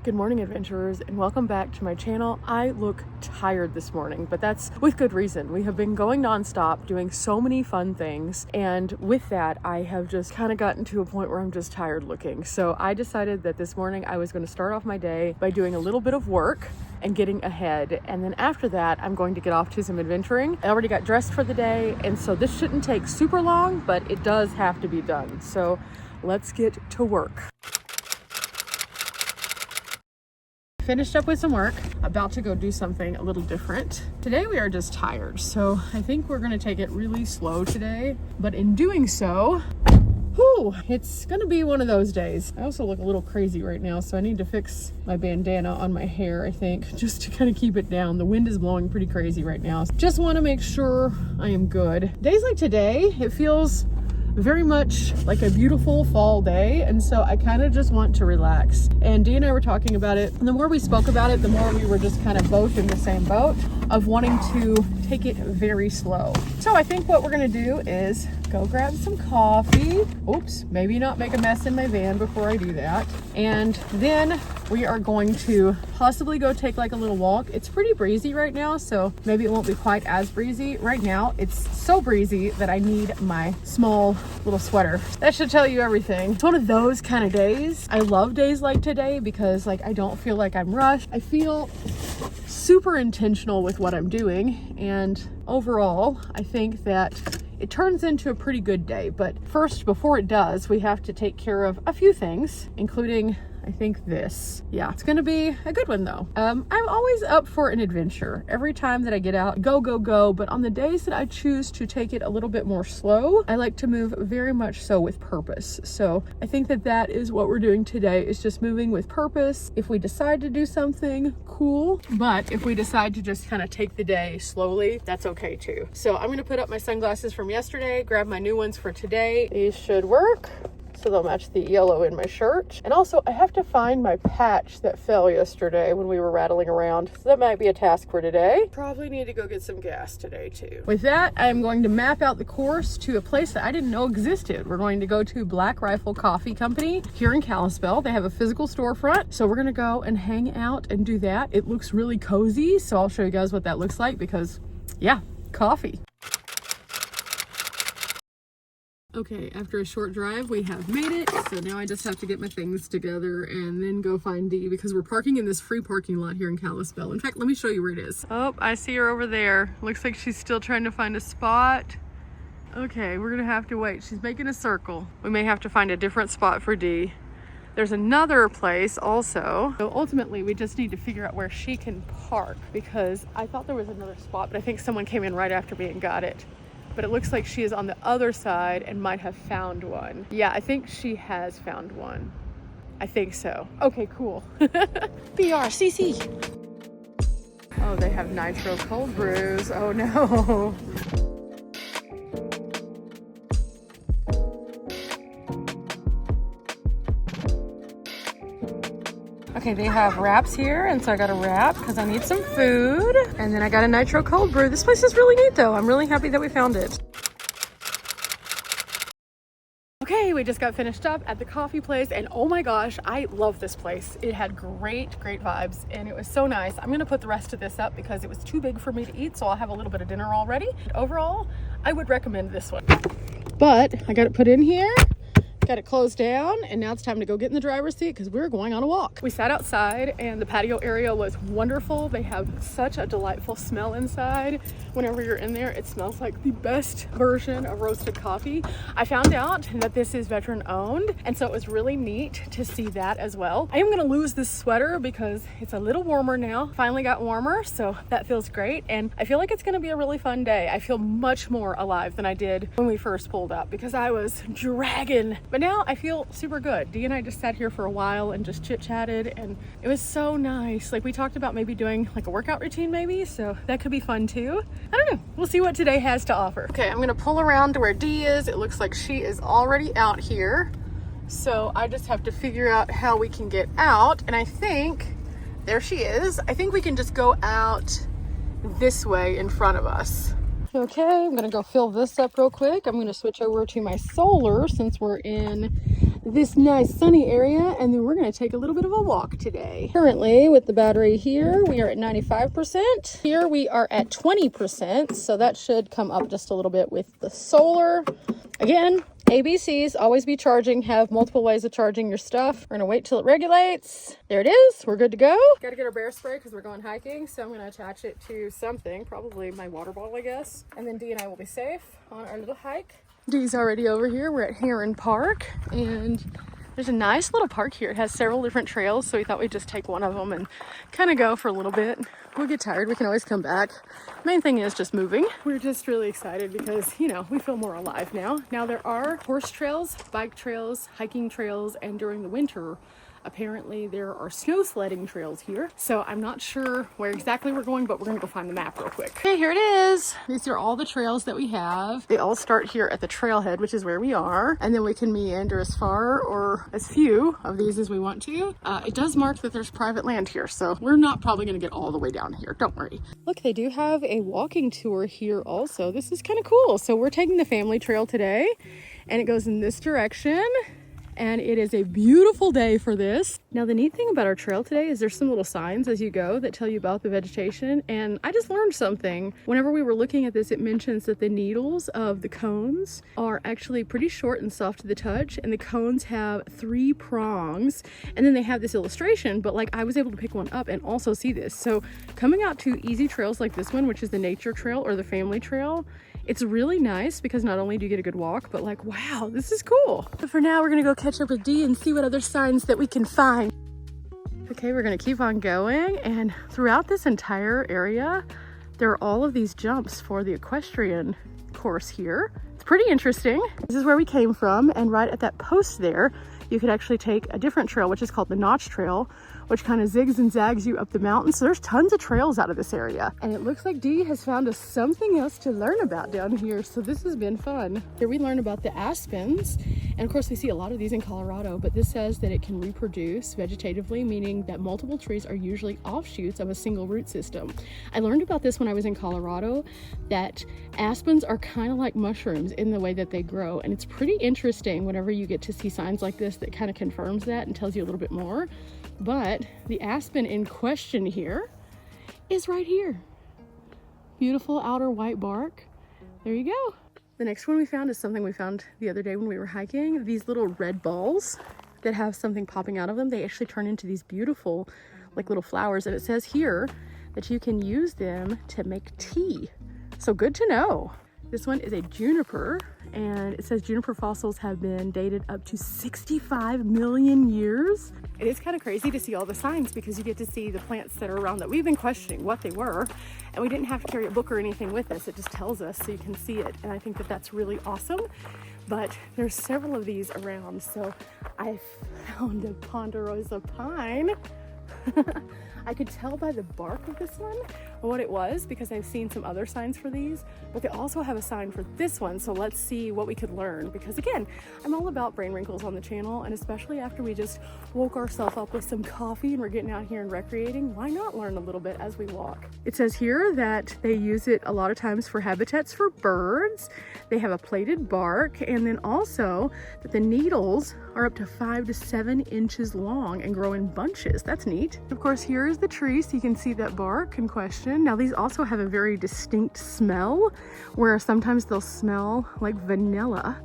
Good morning, adventurers, and welcome back to my channel. I look tired this morning, but that's with good reason. We have been going nonstop, doing so many fun things, and with that, I have just kind of gotten to a point where I'm just tired looking. So I decided that this morning I was going to start off my day by doing a little bit of work and getting ahead, and then after that, I'm going to get off to some adventuring. I already got dressed for the day, and so this shouldn't take super long, but it does have to be done. So let's get to work. Finished up with some work, about to go do something a little different. Today we are just tired, so I think we're gonna take it really slow today, but in doing so, it's gonna be one of those days. I also look a little crazy right now, so I need to fix my bandana on my hair, I think, just to kind of keep it down. The wind is blowing pretty crazy right now. Just wanna make sure I am good. Days like today, it feels very much like a beautiful fall day, and so I kind of just want to relax. And Dee and I were talking about it, and the more we spoke about it, the more we were just kind of both in the same boat of wanting to take it very slow. So I think what we're gonna do is go grab some coffee. Oops, maybe not make a mess in my van before I do that. And then we are going to possibly go take like a little walk. It's pretty breezy right now, so maybe it won't be quite as breezy. Right now, it's so breezy that I need my small little sweater. That should tell you everything. It's one of those kind of days. I love days like today because like I don't feel like I'm rushed. I feel super intentional with what I'm doing, and overall, I think that it turns into a pretty good day. But first, before it does, we have to take care of a few things, including I think this. Yeah, it's gonna be a good one though. I'm always up for an adventure. Every time that I get out, go, but on the days that I choose to take it a little bit more slow, I like to move very much so with purpose. So I think that that is what we're doing today, is just moving with purpose. If we decide to do something, cool. But if we decide to just kind of take the day slowly, that's okay too. So I'm gonna put up my sunglasses from yesterday, grab my new ones for today. These should work, so they'll match the yellow in my shirt. And also I have to find my patch that fell yesterday when we were rattling around. So that might be a task for today. Probably need to go get some gas today too. With that, I'm going to map out the course to a place that I didn't know existed. We're going to go to Black Rifle Coffee Company here in Kalispell. They have a physical storefront. So we're gonna go and hang out and do that. It looks really cozy. So I'll show you guys what that looks like because yeah, coffee. Okay, after a short drive, we have made it. So now I just have to get my things together and then go find Dee because we're parking in this free parking lot here in Kalispell. In fact, let me show you where it is. Oh, I see her over there. Looks like she's still trying to find a spot. Okay, we're gonna have to wait. She's making a circle. We may have to find a different spot for Dee. There's another place also. So ultimately, we just need to figure out where she can park because I thought there was another spot, but I think someone came in right after me and got it. But it looks like she is on the other side and might have found one. Yeah, I think she has found one. I think so. Okay, cool. BRCC. Oh, they have nitro cold brews. Oh no. Okay, they have wraps here, and so I got a wrap because I need some food. And then I got a nitro cold brew. This place is really neat though. I'm really happy that we found it. Okay, we just got finished up at the coffee place, and oh my gosh, I love this place. It had great vibes, and it was so nice. I'm gonna put the rest of this up because it was too big for me to eat, so I'll have a little bit of dinner already. Overall, I would recommend this one. But I got it put in here. Got it closed down, and now it's time to go get in the driver's seat because we're going on a walk. We sat outside and the patio area was wonderful. They have such a delightful smell inside. Whenever you're in there, it smells like the best version of roasted coffee. I found out that this is veteran owned, and so it was really neat to see that as well. I am gonna lose this sweater because it's a little warmer now. Finally got warmer, so that feels great, and I feel like it's gonna be a really fun day. I feel much more alive than I did when we first pulled up because I was dragging. But now I feel super good. Dee and I just sat here for a while and just chit-chatted, and it was so nice. Like we talked about maybe doing like a workout routine maybe, so that could be fun too. I don't know, we'll see what today has to offer. Okay, I'm gonna pull around to where Dee is. It looks like she is already out here. So I just have to figure out how we can get out, and I think, there she is. I think we can just go out this way in front of us. Okay, I'm gonna go fill this up real quick. I'm gonna switch over to my solar since we're in this nice sunny area, and then we're going to take a little bit of a walk today. Currently with the battery here, we are at 95%. Here we are at 20%, so that should come up just a little bit with the solar. Again, ABCs, always be charging, have multiple ways of charging your stuff. We're gonna wait till it regulates. There it is, we're good to go. Gotta get our bear spray because we're going hiking, so I'm gonna attach it to something, probably my water bottle, I guess. And then Dee and I will be safe on our little hike. Dee's already over here. We're at Heron Park, and there's a nice little park here. It has several different trails, so we thought we'd just take one of them and kind of go for a little bit. We'll get tired, we can always come back. Main thing is just moving. We're just really excited because, you know, we feel more alive now. Now there are horse trails, bike trails, hiking trails, and during the winter, apparently there are snow sledding trails here. So I'm not sure where exactly we're going, but we're gonna go find the map real quick. Okay, here it is. These are all the trails that we have. They all start here at the trailhead, which is where we are. And then we can meander as far or as few of these as we want to. It does mark that there's private land here, so we're not probably gonna get all the way down here, don't worry. Look, they do have a walking tour here also. This is kind of cool. So we're taking the family trail today, and it goes in this direction. And it is a beautiful day for this. Now, the neat thing about our trail today is there's some little signs as you go that tell you about the vegetation. And I just learned something. Whenever we were looking at this, it mentions that the needles of the cones are actually pretty short and soft to the touch. And the cones have 3 prongs. And then they have this illustration, but like I was able to pick one up and also see this. So coming out to easy trails like this one, which is the nature trail or the family trail, it's really nice because not only do you get a good walk, but like, wow, this is cool. But for now, we're gonna go catch up with Dee and see what other signs that we can find. Okay, we're gonna keep on going. And throughout this entire area, there are all of these jumps for the equestrian course here. It's pretty interesting. This is where we came from. And right at that post there, you could actually take a different trail, which is called the Notch Trail, which kind of zigs and zags you up the mountain. So there's tons of trails out of this area. And it looks like Dee has found us something else to learn about down here. So this has been fun. Here we learn about the aspens. And of course we see a lot of these in Colorado, but this says that it can reproduce vegetatively, meaning that multiple trees are usually offshoots of a single root system. I learned about this when I was in Colorado, that aspens are kind of like mushrooms in the way that they grow. And it's pretty interesting whenever you get to see signs like this that kind of confirms that and tells you a little bit more. But the aspen in question here is right here. Beautiful outer white bark. There you go. The next one we found is something we found the other day when we were hiking. These little red balls that have something popping out of them. They actually turn into these beautiful like little flowers. And it says here that you can use them to make tea. So good to know. This one is a juniper, and it says juniper fossils have been dated up to 65 million years. It is kind of crazy to see all the signs because you get to see the plants that are around that we've been questioning what they were, and we didn't have to carry a book or anything with us. It just tells us so you can see it, and I think that that's really awesome. But there's several of these around, so I found a ponderosa pine. I could tell by the bark of this one what it was because I've seen some other signs for these, but they also have a sign for this one. So let's see what we could learn, because again, I'm all about brain wrinkles on the channel, and especially after we just woke ourselves up with some coffee and we're getting out here and recreating, why not learn a little bit as we walk? It says here that they use it a lot of times for habitats for birds. They have a plated bark, and then also that the needles are up to 5 to 7 inches long and grow in bunches. That's neat. Of course, here is the tree, so you can see that bark in question. Now these also have a very distinct smell, where sometimes they'll smell like vanilla.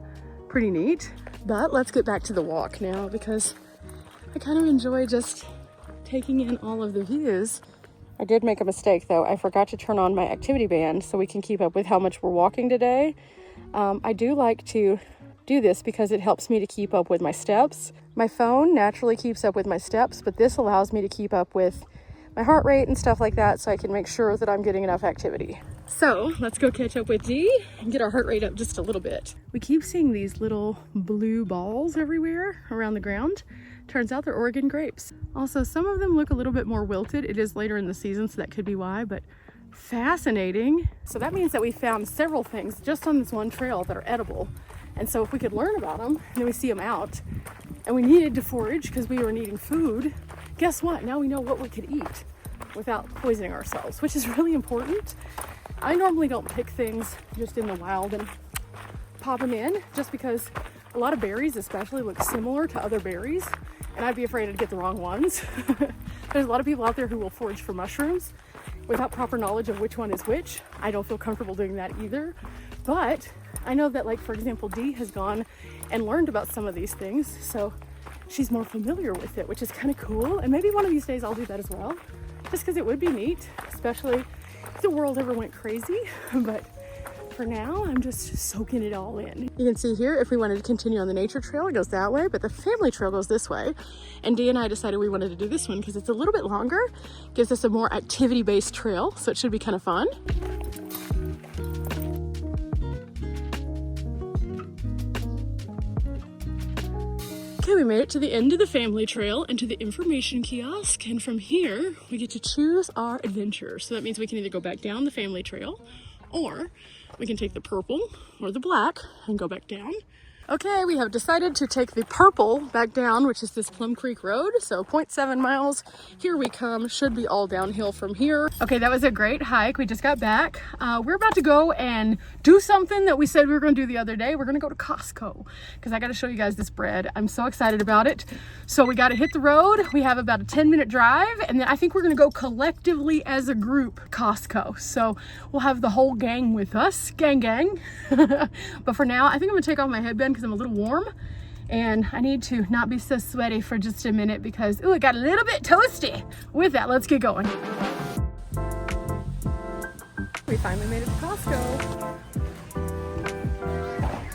Pretty neat. But let's get back to the walk now, because I kind of enjoy just taking in all of the views. I did make a mistake though. I forgot to turn on my activity band so we can keep up with how much we're walking today. I do like to do this because it helps me to keep up with my steps. My phone naturally keeps up with my steps, but this allows me to keep up with my heart rate and stuff like that, so I can make sure that I'm getting enough activity. So let's go catch up with Dee and get our heart rate up just a little bit. We keep seeing these little blue balls everywhere around the ground. Turns out they're Oregon grapes. Also, some of them look a little bit more wilted. It is later in the season, so that could be why, but fascinating. So that means that we found several things just on this one trail that are edible. And so if we could learn about them, and then we see them out, and we needed to forage because we were needing food, guess what? Now we know what we could eat without poisoning ourselves, which is really important. I normally don't pick things just in the wild and pop them in, just because a lot of berries especially look similar to other berries, and I'd be afraid I'd get the wrong ones. There's a lot of people out there who will forage for mushrooms without proper knowledge of which one is which. I don't feel comfortable doing that either, but I know that, like, for example, Dee has gone and learned about some of these things, so she's more familiar with it, which is kind of cool. And maybe one of these days I'll do that as well, just because it would be neat, especially if the world ever went crazy. But for now, I'm just soaking it all in. You can see here, if we wanted to continue on the nature trail, it goes that way, but the family trail goes this way. And Dee and I decided we wanted to do this one because it's a little bit longer, gives us a more activity-based trail, so it should be kind of fun. Okay, we made it to the end of the family trail and to the information kiosk, and from here we get to choose our adventure. So that means we can either go back down the family trail, or we can take the purple or the black and go back down. Okay, we have decided to take the purple back down, which is this Plum Creek Road. So 0.7 miles, here we come, should be all downhill from here. Okay, that was a great hike. We just got back. We're about to go and do something that we said we were gonna do the other day. We're gonna go to Costco because I gotta show you guys this bread. I'm so excited about it. So we gotta hit the road. We have about a 10-minute drive, and then I think we're gonna go collectively as a group Costco. So we'll have the whole gang with us, gang. But for now, I think I'm gonna take off my headband because I'm a little warm and I need to not be so sweaty for just a minute because, ooh, it got a little bit toasty. With that, let's get going. We finally made it to Costco.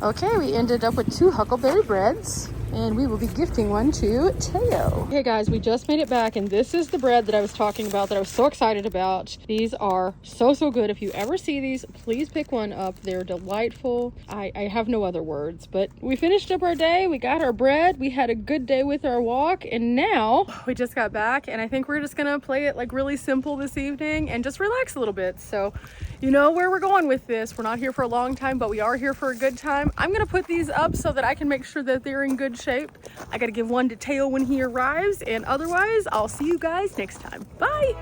Okay, we ended up with 2 huckleberry breads, and we will be gifting one to Teo. Hey guys, we just made it back, and this is the bread that I was talking about that I was so excited about. These are so good. If you ever see these, please pick one up. They're delightful. I have no other words, but we finished up our day. We got our bread. We had a good day with our walk, and now we just got back, and I think we're just gonna play it like really simple this evening and just relax a little bit. So you know where we're going with this. We're not here for a long time, but we are here for a good time. I'm gonna put these up so that I can make sure that they're in good shape. I gotta give one to Teo when he arrives, and otherwise I'll see you guys next time. Bye.